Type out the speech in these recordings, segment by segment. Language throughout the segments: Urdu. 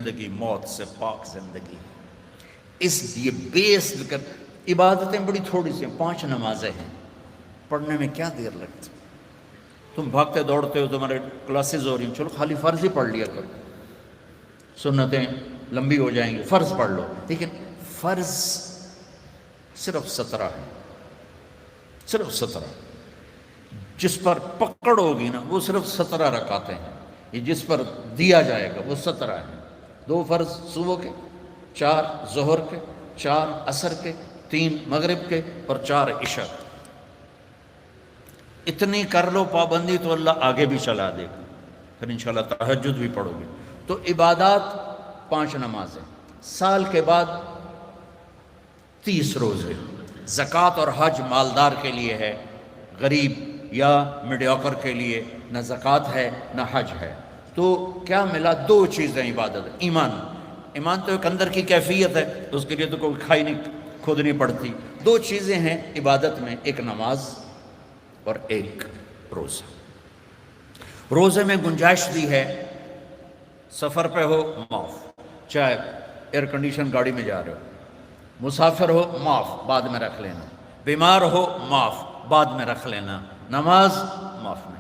زندگی موت سے پاک زندگی. اس لیے بیس کر عبادتیں بڑی تھوڑی سی ہیں, 5 نمازیں ہیں, پڑھنے میں کیا دیر لگتی. تم بھاگتے دوڑتے ہو, تمہارے کلاسز ہو رہی ہیں, چلو خالی فرض ہی پڑھ لیا کرو, سنتیں لمبی ہو جائیں گی, فرض پڑھ لو. لیکن فرض صرف 17 ہے, صرف 17. جس پر پکڑ ہوگی نا وہ صرف 17 رکعتیں ہیں. یہ جس پر دیا جائے گا وہ 17 ہیں. 2 فرض صبح کے, 4 ظہر کے, 4 عصر کے, 3 مغرب کے اور 4 عشاء کے. اتنی کر لو پابندی تو اللہ آگے بھی چلا دے گا. پھر انشاءاللہ تہجد بھی پڑھو گے. تو عبادات 5 نمازیں, سال کے بعد 30 روزے. زکوٰۃ اور حج مالدار کے لیے ہے, غریب یا میڈیوکر کے لیے نہ زکوٰۃ ہے نہ حج ہے. تو کیا ملا؟ 2 چیزیں عبادت. ایمان تو ایک اندر کی کیفیت ہے, اس کے لیے تو کوئی کھائی نہیں کھودنی پڑتی. 2 چیزیں ہیں عبادت میں, ایک نماز اور ایک روزہ. روزے میں گنجائش دی ہے, سفر پہ ہو معاف, چاہے ایئر کنڈیشن گاڑی میں جا رہے ہو, مسافر ہو معاف بعد میں رکھ لینا, بیمار ہو معاف بعد میں رکھ لینا, نماز معاف نہیں.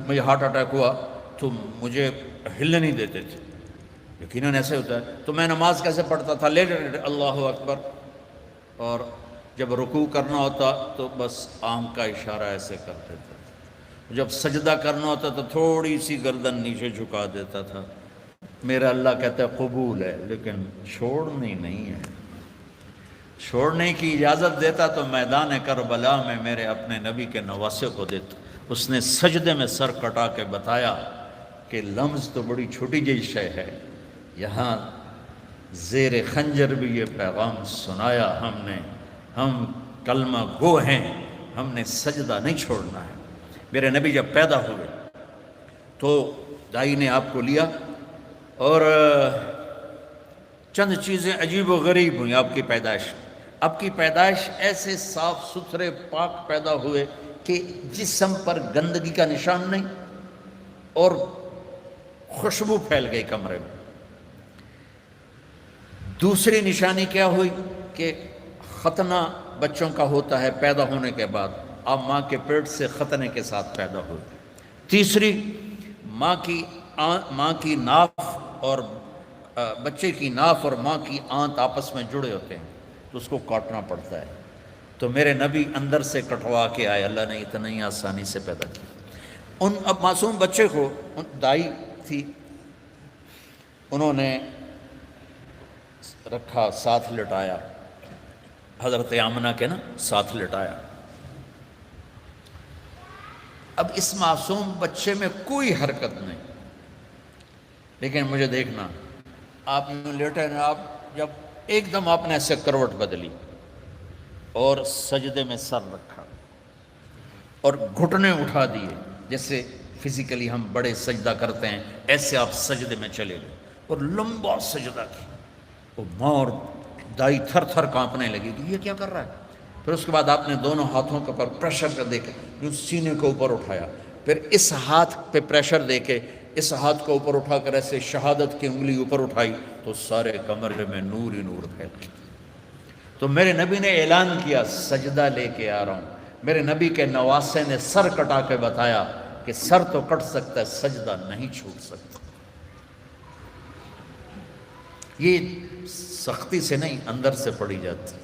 مجھے ہارٹ اٹیک ہوا تو مجھے ہلنے نہیں دیتے تھے, یقیناً ایسے ہوتا ہے. تو میں نماز کیسے پڑھتا تھا؟ لیٹ اللہ اکبر, اور جب رکوع کرنا ہوتا تو بس آنکھ کا اشارہ ایسے کر دیتا تھا. جب سجدہ کرنا ہوتا تو تھوڑی سی گردن نیچے جھکا دیتا تھا. میرا اللہ کہتا ہے قبول ہے, لیکن چھوڑنی نہیں ہے. چھوڑنے کی اجازت دیتا تو میدان کربلا میں میرے اپنے نبی کے نواسے کو دیتا. اس نے سجدے میں سر کٹا کے بتایا کہ لمز تو بڑی چھوٹی جی شے ہے, یہاں زیر خنجر بھی یہ پیغام سنایا ہم نے, ہم کلمہ گو ہیں, ہم نے سجدہ نہیں چھوڑنا ہے. میرے نبی جب پیدا ہوئے تو دائی نے آپ کو لیا, اور چند چیزیں عجیب و غریب ہوئیں آپ کی پیدائش. آپ کی پیدائش ایسے صاف ستھرے پاک پیدا ہوئے کہ جسم پر گندگی کا نشان نہیں, اور خوشبو پھیل گئی کمرے میں. دوسری نشانی کیا ہوئی کہ ختنہ بچوں کا ہوتا ہے پیدا ہونے کے بعد, آپ ماں کے پیٹ سے ختنے کے ساتھ پیدا ہوئے. تیسری, ماں کی ناف اور بچے کی ناف اور ماں کی آنت آپس میں جڑے ہوتے ہیں تو اس کو کاٹنا پڑتا ہے. تو میرے نبی اندر سے کٹوا کے آئے, اللہ نے اتنا ہی آسانی سے پیدا کیا. ان اب معصوم بچے کو دائی تھی, انہوں نے رکھا, ساتھ لٹایا, حضرت آمنہ کے نا ساتھ لٹایا. اب اس معصوم بچے میں کوئی حرکت نہیں, لیکن مجھے دیکھنا, آپ لیٹے نا, آپ جب ایک دم آپ نے ایسے کروٹ بدلی اور سجدے میں سر رکھا اور گھٹنے اٹھا دیے, جیسے فزیکلی ہم بڑے سجدہ کرتے ہیں ایسے آپ سجدے میں چلے گئے اور لمبا سجدہ کیا. وہ ماں اور دائی تھر تھر کانپنے لگی کہ یہ کیا کر رہا ہے. پھر اس کے بعد آپ نے دونوں ہاتھوں کے اوپر پریشر کر دے کے سینے کو اوپر اٹھایا, پھر اس ہاتھ پہ پریشر دے کے اس ہاتھ کو اوپر اٹھا کر ایسے شہادت کی انگلی اوپر اٹھائی تو سارے کمرے میں نور ہی نور پھیل گیا. تو میرے نبی نے اعلان کیا سجدہ لے کے آ رہا ہوں. میرے نبی کے نواسے نے سر کٹا کے بتایا کہ سر تو کٹ سکتا ہے, سجدہ نہیں چھوٹ سکتا. یہ سختی سے نہیں, اندر سے پڑھی جاتی.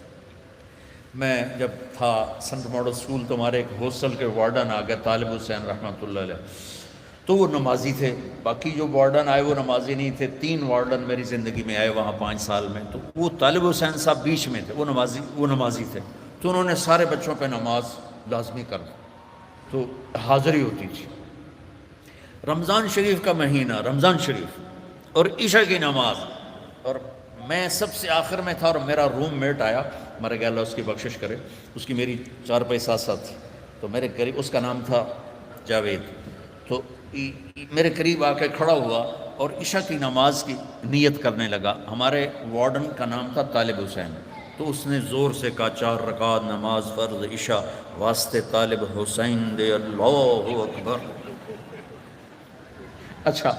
میں جب تھا سنٹ ماڈل اسکول تو ہمارے ایک ہاسٹل کے وارڈن آ گئے, طالب حسین رحمۃ اللہ علیہ, تو وہ نمازی تھے. باقی جو وارڈن آئے وہ نمازی نہیں تھے. 3 وارڈن میری زندگی میں آئے وہاں 5 سال میں, تو وہ طالب حسین صاحب بیچ میں تھے, وہ نمازی تھے. تو انہوں نے سارے بچوں پہ نماز لازمی کر دی, تو حاضری ہوتی تھی. رمضان شریف کا مہینہ, رمضان شریف اور عشاء کی نماز, اور میں سب سے آخر میں تھا, اور میرا روم میٹ آیا, مر گیا اللہ اس کی بخشش کرے, اس کی میری 4 پیسہ ساتھ تھی, تو میرے قریب, اس کا نام تھا جاوید, تو میرے قریب آ کے کھڑا ہوا اور عشاء کی نماز کی نیت کرنے لگا. ہمارے وارڈن کا نام تھا طالب حسین, تو اس نے زور سے کہا 4 رکعت نماز فرض عشاء واسطے طالب حسین دے, اللہ اکبر. اچھا,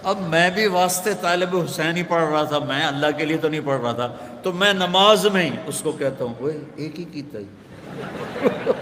اب میں بھی واسطے طالب حسین ہی پڑھ رہا تھا، میں اللہ کے لیے تو نہیں پڑھ رہا تھا، تو میں نماز میں ہی اس کو کہتا ہوں وہ ایک ہی کیتا ہی